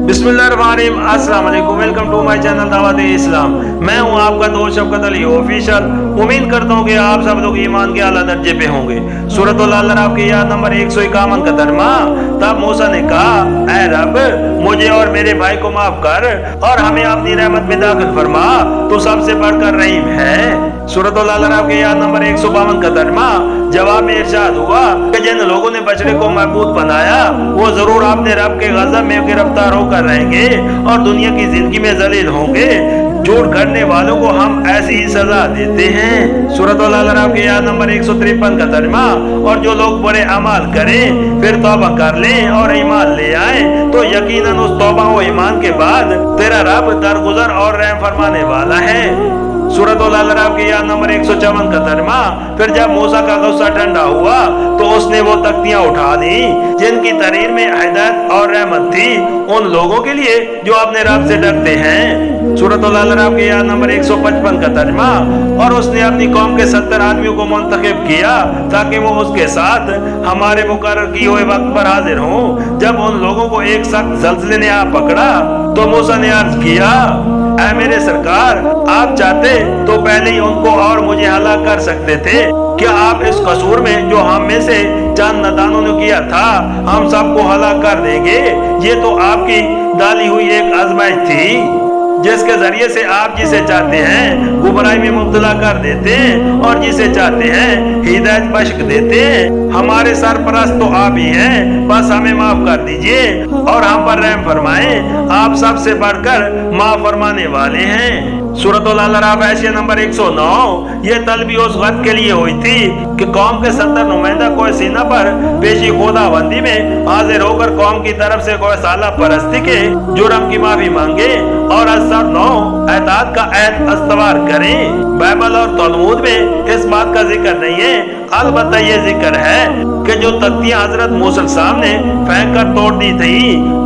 बिस्मिल्लाहिर्रहमानिर्रहीम, अस्सलाम वालेकुम, वेलकम टू माय चैनल दावत इस्लाम। मैं हूं आपका दोस्त शौकत अली ऑफिशियल। उम्मीद करता हूं कि आप सब लोग ईमान के आला दर्जे पे होंगे। सूरतुल अराफ की आयत नंबर 151 का तर्जुमा। तब मूसा ने कहा, ऐ रब, मुझे और मेरे भाई को माफ कर और हमें अपनी रहमत में दाखिल फरमा, तू सबसे बढ़कर रहीम है। सूरतुल अराफ की आयत नंबर 152 का तर्जुमा। जवाब में इरशाद हुआ कि जिन लोगों ने बछड़े को महबूद बनाया वो जरूर अपने रब के गजब में गिरफ्तार होकर रहेंगे और दुनिया की जिंदगी में जलील होंगे। झूठ करने वालों को हम ऐसी ही सजा देते हैं। सूरतुल अराफ की आयत नंबर 153 का तर्जुमा। और जो लोग बुरे अमाल करें फिर तौबा कर लें और ईमान ले आए तो यकीनन उस तौबा और ईमान के बाद तेरा रब दरगुजर और रहम फरमाने वाला है। सूरतुल अराफ की आयत नंबर 154 का तर्जुमा। फिर जब मूसा का गुस्सा ठंडा हुआ तो उसने वो तख्तियां उठा दी जिनकी तहरीर में हिदायत और रहमत थी उन लोगों के लिए जो अपने रब से डरते हैं। सूरतुल अराफ की आयत नंबर 155 का तर्जुमा। और उसने अपनी कौम के 70 आदमियों को मुंतखब किया ताकि वो उसके साथ हमारे मुकर्रर किए हुए वक्त पर हाजिर हों। जब उन लोगों को एक सख्त ज़ल्ज़ले ने आ पकड़ा तो मूसा ने अर्ज किया, ऐ मेरे सरकार, आप चाहते तो पहले ही उनको और मुझे हलाक कर सकते थे। क्या आप इस कसूर में जो हम में से चंद नादानों ने किया था हम सबको हलाक कर देंगे? ये तो आपकी डाली हुई एक आजमाइश थी जिसके जरिए से आप जिसे चाहते हैं गुमराही में मुब्तला कर देते हैं और जिसे चाहते हैं हिदायत बख्श देते हैं। हमारे सरपरस्त तो आप ही हैं, बस हमें माफ कर दीजिए और हम पर रहम फरमाएं, आप सबसे बढ़कर माफ फरमाने वाले हैं। सूरतुल अराफ आयत नंबर 109। ये तलबी उस वक्त के लिए हुई थी कि कौम के 70 नुमाइंदा कोई सीना पर पेशी खुदाबंदी में हाजिर होकर कौम की तरफ से कोई साला परस्ती के जुर्म की माफी मांगे और असर 9 एताद का ऐत अस्तवार करें। बाइबल और तलमूद में इस बात का जिक्र नहीं है, अलबत्ता ये जिक्र है कि जो तख्तियां हजरत मूसा सामने फेंक कर तोड़ दी थी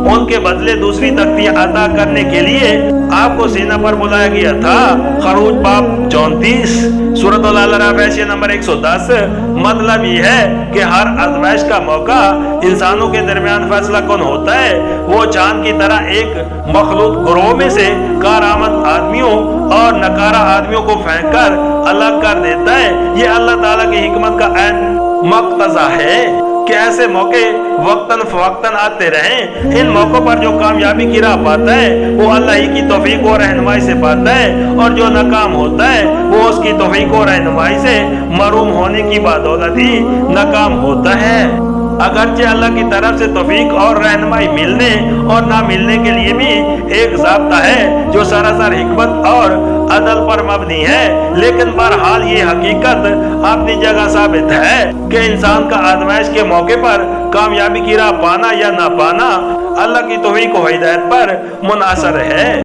उनके बदले दूसरी तख्तियां अता करने के लिए आपको सीना पर बुलाया गया था। खरूज बाब 34। सूरतुल अराफ आयत नंबर 110। मतलब ये है कि हर आजमाइश का मौका इंसानों के दरमियान फैसला कौन होता है। वो चांद की तरह एक मखलूक ग्रोह में से कारामद आदमियों और नकारा आदमियों को फेंक कर अलग कर देता है। ये अल्लाह ताला की हिकमत का ऐन मक्तज़ा है कि ऐसे मौके वक्तन फवक्तन आते रहें। इन मौकों पर जो कामयाबी की राह पाता है वो अल्लाह ही की तौफीक और रहनुमाई से पाता है और जो नाकाम होता है वो उसकी तौफीक और रहनुमाई से महरूम होने की बदौलत ही नाकाम होता है। अगरचे अल्लाह की तरफ से तौफीक और रहनुमाई मिलने और ना मिलने के लिए भी एक ज़ाब्ता है जो सरासर हिकमत और अदल पर मबनी है, लेकिन बहरहाल ये हकीकत अपनी जगह साबित है कि इंसान का आजमाइश के मौके पर कामयाबी की राह पाना या ना पाना अल्लाह की तौफीक और हिदायत पर मुनहसर है।